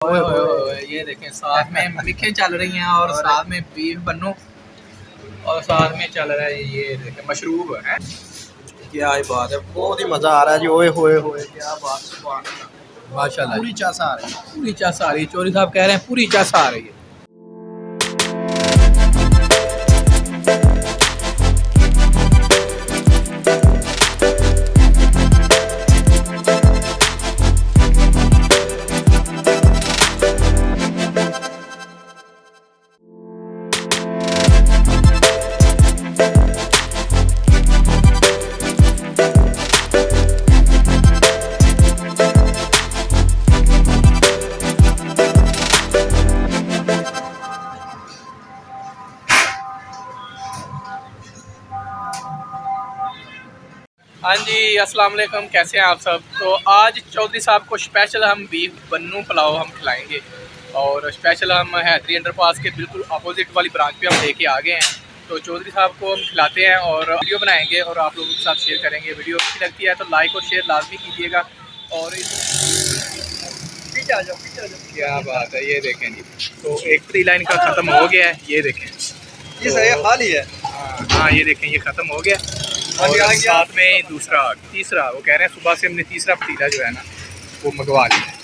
ओए ओए ओए, ये देखें साथ में मिखें चल रही हैं और साथ में बीफ बन्नू और साथ में चल रहा है ये देखें मशरूब है। क्या ही बात है, बहुत ही मजा आ रहा है जी। ओए होए होए, क्या बात, सुभान अल्लाह। माशाल्लाह पूरी चास आ रही है। पूरी चस आ रही है। चोरी साहब कह रहे हैं पूरी चस आ रही है। हाँ जी, अस्सलाम वालेकुम, कैसे हैं आप सब। तो आज चौधरी साहब को स्पेशल हम बीफ बन्नू पुलाव हम खिलाएंगे और स्पेशल हम हैदरी अंडरपास के बिल्कुल अपोजिट वाली ब्रांच पे हम लेके आ गए हैं। तो चौधरी साहब को हम खिलाते हैं और वीडियो बनाएंगे और आप लोगों के साथ शेयर करेंगे। वीडियो अच्छी लगती है तो लाइक और शेयर लाजमी कीजिएगा। और क्या बात है, ये देखें जी। तो एक 3 लाइन का ख़त्म हो गया है, ये देखें। ये सही है, खाली है। हाँ ये देखें, ये ख़त्म हो गया और साथ में तीसरा वो कह रहे हैं सुबह से हमने तीसरा पतीला जो है ना वो मंगवा लिया।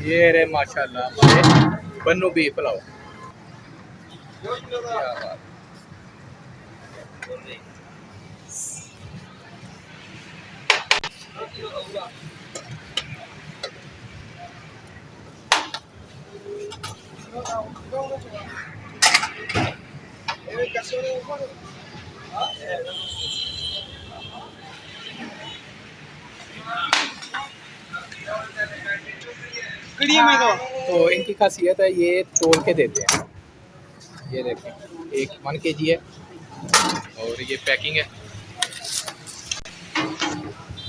ये रे माशाल्लाह हमारे बन्नू बीफ पुलाव। क्या बात। तो इनकी खासियत है ये तोल के देते हैं। ये देखें, एक 1 kg है और ये पैकिंग है।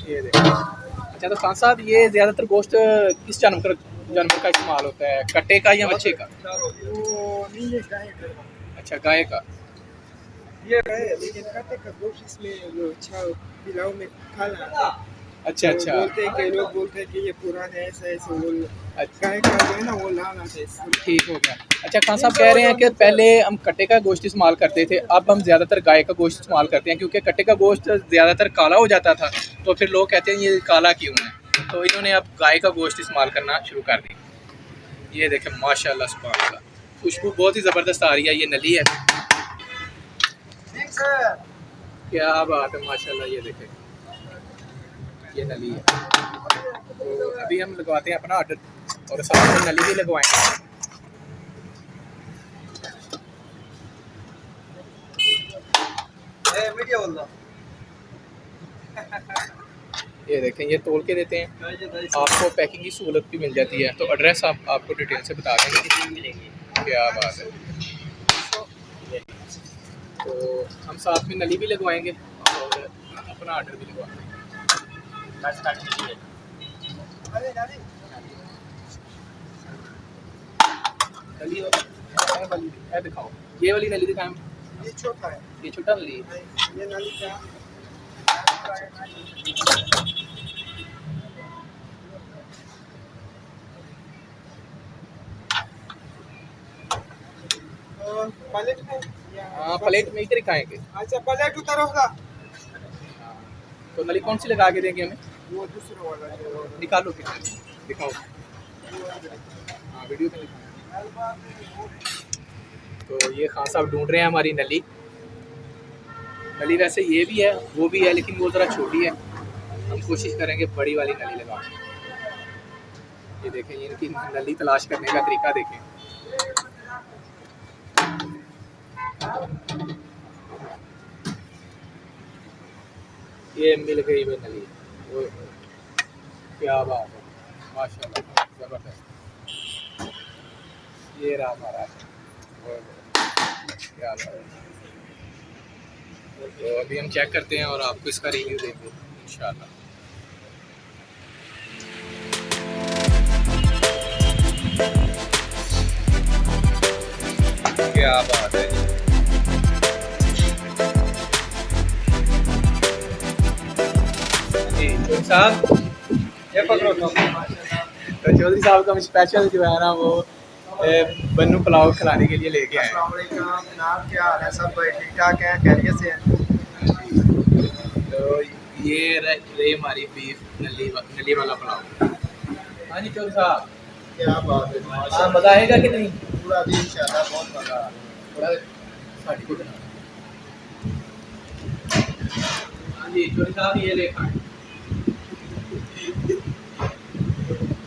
ये देखें। अच्छा तो खान साहब, ये ज़्यादातर गोश्त किस जानवर का इस्तेमाल होता है, कट्टे का या बच्चे का? अच्छा, गाय का। ये है, लेकिन कट्टे का गोश्त इसमें वो अच्छा पिलाव में खाना। अच्छा तो अच्छा। बोलते हैं कि लोग बोलते हैं कि ये पुराने ऐसे ऐसे वो अच्छा, गाय का जो है ना वो लाल आता है। ठीक हो गया। अच्छा खान साहब कह रहे हैं कि पहले हम कट्टे का गोश्त इस्तेमाल करते थे, अब हम ज़्यादातर गाय का गोश्त इस्तेमाल करते हैं क्योंकि कट्टे का गोश्त ज़्यादातर काला हो जाता था। तो फिर लोग कहते हैं ये काला क्यों है, तो इन्होंने अब गाय का गोश्त इस्तेमाल करना शुरू कर दी। ये देखें माशाल्लाह सुभान अल्लाह, खुशबू बहुत ही ज़बरदस्त आ रही है। ये नली है, क्या बात है माशाल्लाह। ये देखें, ये नली है। तो अभी हम लगवाते हैं अपना ऑर्डर और साथ में नली भी लगवाएंगे। ये देखें, ये तोल के देते हैं, आपको पैकिंग की सहूलत भी मिल जाती है। तो एड्रेस आपको डिटेल से बता देंगे। क्या बात है। तो हम साथ में नली भी लगवाएंगे और अपना ऑर्डर भी लगवाएंगे। नली वाली है, दिखाओ ये वाली नली दिखाएं। ये छोटा है, ये छोटा नली है। ये नाली का प्लेट में। हाँ प्लेट में ही दिखाएंगे। अच्छा प्लेट उतारो का। तो नली कौन सी लगा के देंगे हमें? वो दूसरा वाला जो निकालो, दिखाओ। हाँ वीडियो में दिखाओ। तो ये खान साहब ढूंढ रहे हैं हमारी नली। नली वैसे ये भी है, वो भी है, लेकिन वो ज़रा छोटी है। हम कोशिश करेंगे बड़ी वाली नली लगाने। ये देखें, ये इनकी नली तलाश करने का तरीका देखें। ये मिल गई वो नली। ओए होए, क्या बात है, माशाल्लाह ज़बरदस्त। ये रहा हमारा। ओए होए, क्या बात है। तो अभी हम चेक करते हैं और आपको इसका रिव्यू देंगे इंशाल्लाह। क्या बात है जी चौधरी साहब, ये पकड़ो तो चौधरी साहब का स्पेशल जो है ना वो बन्नू पुलाव खिलाने के लिए लेके आए हैं। अस्सलाम वालेकुम जनाब, क्या हाल है? सब ठीक ठाक है, खैरियत से हैं? तो ये रही हमारी बीफ नली वाला पुलाव। हाँ जी चौधरी साहब, क्या बात है, हाँ मज़ा आएगा कि नहीं? पूरा दिन इंशाल्लाह बहुत मजा आ रहा है। थोड़ा साड़ी को बना। हाँ जी चौधरी साहब, ये ले खाएं।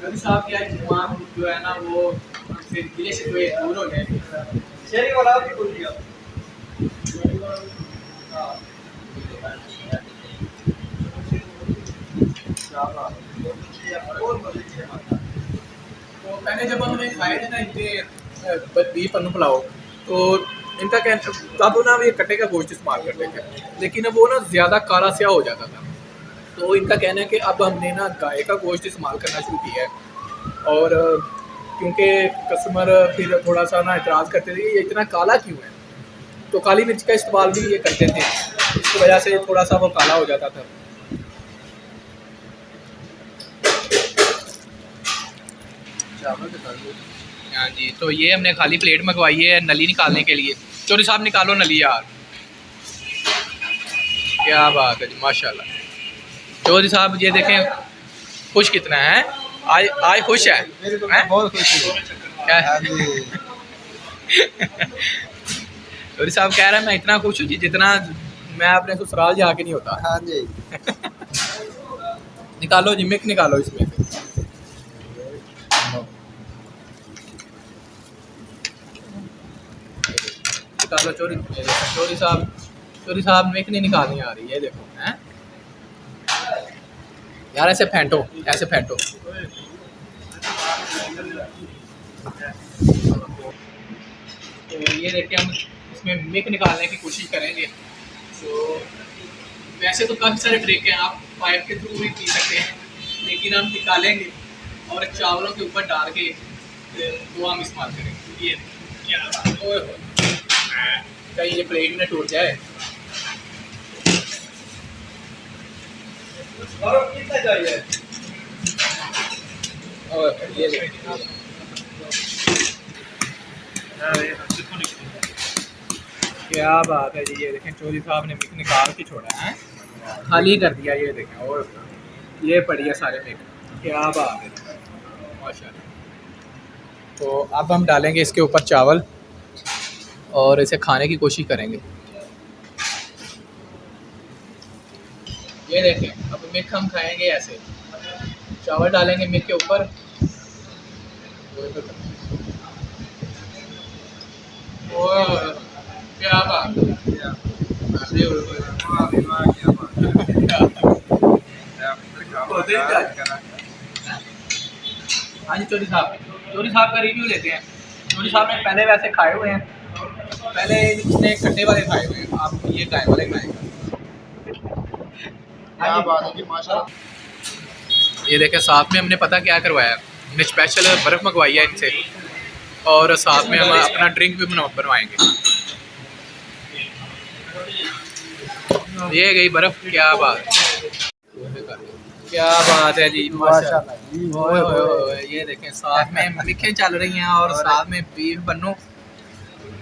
चौधरी साहब क्या जुबान जो है ना वो हमसे गिले शिकवे दूर हो गए। शेरी वाला भी बोल दिया। तो पहले जब हमने खाए थे ना इनके बीफ पन्नू पुलाव, तो इनका कहना तब ना ये कट्टे का गोश्त इस्तेमाल करते थे, लेकिन अब वो ना ज़्यादा काला स्या हो जाता था। तो इनका कहना है कि अब हमने ना गाय का गोश्त इस्तेमाल करना शुरू किया है। और क्योंकि कस्टमर फिर थोड़ा सा ना एतराज़ करते थे कि ये इतना काला क्यों है, तो काली मिर्च का इस्तेमाल भी ये करते थे, इसकी वजह से थोड़ा सा वो काला हो जाता था। हाँ जी, तो ये हमने खाली प्लेट मंगवाई है नली निकालने के लिए। चौधरी साहब निकालो नली यार। क्या बात है जी, माशाल्लाह। चौधरी साहब ये देखें खुश कितना है, आज आज खुश है, हैं? बहुत खुशी है। क्या हाँ जी। चौधरी साहब कह रहे हैं मैं इतना खुश हूँ जी जितना मैं अपने ससुराल जाके नहीं होता। हाँ जी। निकालो जी, मिक निकालो इसमें से। निकालो चौधरी साहब मिक नहीं निकालनी आ रही है, देखो हैं यार, ऐसे फेंटो, ऐसे फेंटो। तो ये देखिए हम इसमें मिक निकालने की कोशिश करेंगे। तो वैसे तो काफ़ी सारे ट्रिक हैं, आप पाइप के थ्रू भी पी सकते हैं, लेकिन हम निकालेंगे और चावलों के ऊपर डाल के तो हम इस्तेमाल करेंगे। ये क्या कहीं ये प्लेट में टूट जाए। और ये क्या बात है जी, ये देखें चौधरी साहब ने मिक निकाल के छोड़ा है, खाली कर दिया। ये देखें और ये पड़ी है सारे मिक। क्या बात है माशाल्लाह। तो अब हम डालेंगे इसके ऊपर चावल और इसे खाने की कोशिश करेंगे। ये देखें अब मिक हम खाएंगे ऐसे, चावल डालेंगे मिक के ऊपर। क्या बात हाँ जी चौधरी साहब का रिव्यू लेते हैं। चौधरी साहब ने पहले वैसे खाए हुए हैं, पहले इसने खट्टे वाले खाए हुए हैं, आप ये गाय वाले खाएंगे। क्या बात है जी, माशाल्लाह। ये देखें साथ में हमने पता क्या करवाया, हमने स्पेशल बर्फ़ मंगवाई है इनसे, और साथ में हम अपना ड्रिंक भी बनवाएंगे। ये गई बर्फ़। क्या बात है जी, माशाल्लाह। ओए होए होए, ये देखें साथ में मिखें चल रही हैं और साथ में बीफ बन्नू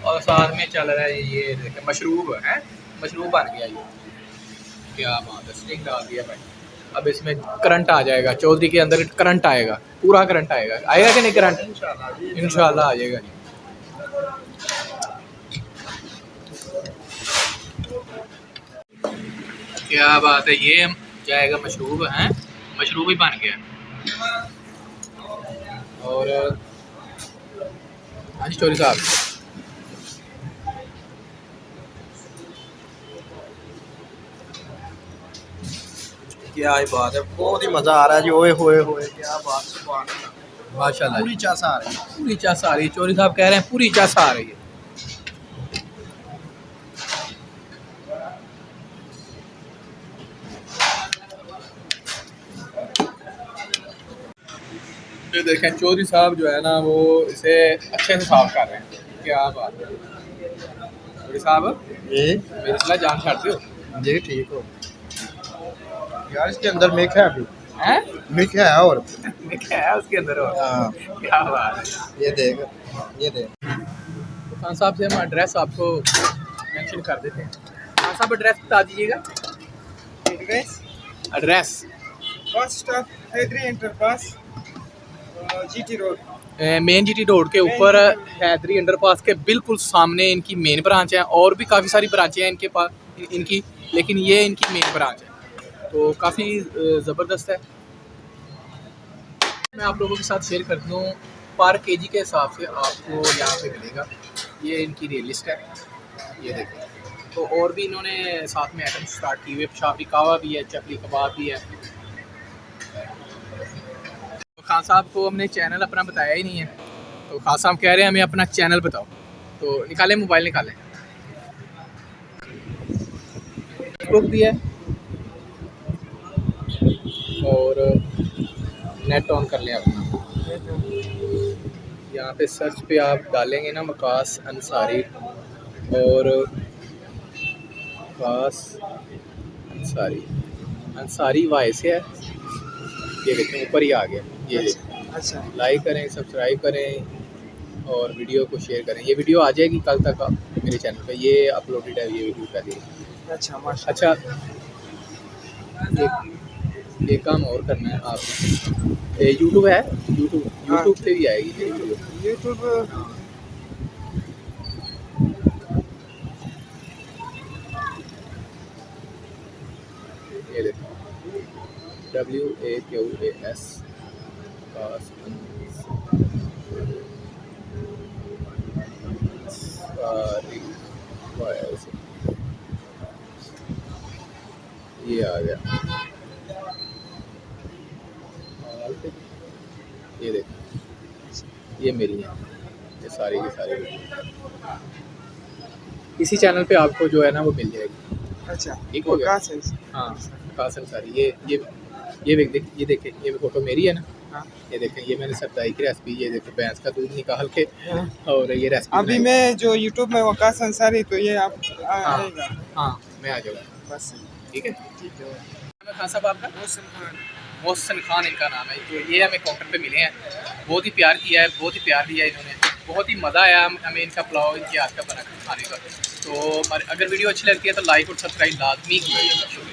और साथ में चल रहा है ये देखें मशरूब है, मशरूब बन गया ये। क्या बात है, स्टिंग डाल दिया भाई। अब इसमें करंट आ जाएगा, चौधरी के अंदर करंट आएगा, पूरा करंट आएगा कि नहीं? करंट इंशाल्लाह आ जाएगा जी। क्या बात है, ये जाएगा मशरूब है, मशरूब ही बन गया। और हाँ जी चौधरी साहब, क्या ही बात है, बहुत ही मज़ा आ रहा है जी। ओए होए होए क्या बात, सुभान अल्लाह। माशाल्लाह पूरी चास आ रही है। पूरी चस आ रही है। चौधरी साहब कह रहे हैं पूरी चस आ रही है। ये देखें चौधरी साहब जो है ना वो इसे अच्छे से साफ कर रहे हैं। क्या बात है चौधरी साहब, जी मेरी सलाह जान छाड़ते हो जी ठीक हो यार, इसके अंदर मिक है अभी, हैं? मिक है। और क्या है उसके अंदर और? हाँ, क्या बात है। ये देख, ये देख। तो खान साहब से हम एड्रेस आपको मेंशन कर देते हैं। खान साहब एड्रेस बता दीजिएगा। Address address bus stop Haidari underpass, GT road. Main GT road के ऊपर हैदरी अंडरपास के बिल्कुल सामने इनकी मेन ब्रांच है। और भी काफ़ी सारी ब्रांचें हैं इनके पास इनकी, लेकिन ये इनकी मेन ब्रांच है। तो काफ़ी ज़बरदस्त है। मैं आप लोगों के साथ शेयर कर दूँ, पर केजी के हिसाब से आपको यहाँ पे मिलेगा। ये इनकी रेट लिस्ट है, ये देखिए। तो और भी इन्होंने साथ में आइटम स्टार्ट किए हुए, पेशावरी कहवा भी है, चकली कबाब भी है। तो खान साहब को हमने चैनल अपना बताया ही नहीं है, तो खान साहब कह रहे हैं हमें अपना चैनल बताओ। तो निकालें, मोबाइल निकालें, फेसबुक भी है और नेट ऑन कर लें अपना। यहाँ पे सर्च पे आप डालेंगे ना वकास अंसारी, और वकास अंसारी, अंसारी वाई से है। ये देखें ऊपर ही आ गया। ये देखें, अच्छा लाइक करें, सब्सक्राइब करें और वीडियो को शेयर करें। ये वीडियो आ जाएगी कल तक मेरे चैनल पे, ये अपलोडेड है ये वीडियो पहले। अच्छा माशाल्लाह। अच्छा ये काम और करना है आपको। यूट्यूब है, यूट्यूब पे भी आएगी ये वीडियो। यूट्यूब ये देखो WAQAS ये आ गया। ये देखो, ये मेरी है, ये सारी की सारी इसी चैनल पे आपको जो है ना वो मिल जाएगी। अच्छा ठीक हो गया। वकास है। हाँ कासन सारी, ये ये देखें, ये फोटो मेरी है ना। हाँ। ये देखें, ये मैंने सरदाई की रेसिपी, ये देखो भैंस का दूध निकाल के और ये रेसिपी अभी बनाई। मैं जो यूट्यूब में वकास अंसारी, तो ये आप हाँ आएगा हाँ मैं आ जाऊँगा, बस। ठीक है। ठीक है। खान साहब आपका मोहसिन खान। मोहसिन खान इनका नाम है। तो ये हमें काउंटर पे मिले हैं, बहुत ही प्यार किया है, बहुत ही प्यार दिया इन्होंने, बहुत ही मज़ा आया हमें इनका पुलाव, इनके हाथ का बना खाने का। तो अगर वीडियो अच्छी लगती है तो लाइक और सब्सक्राइब लाजमी कीजिएगा। शुक्रिया।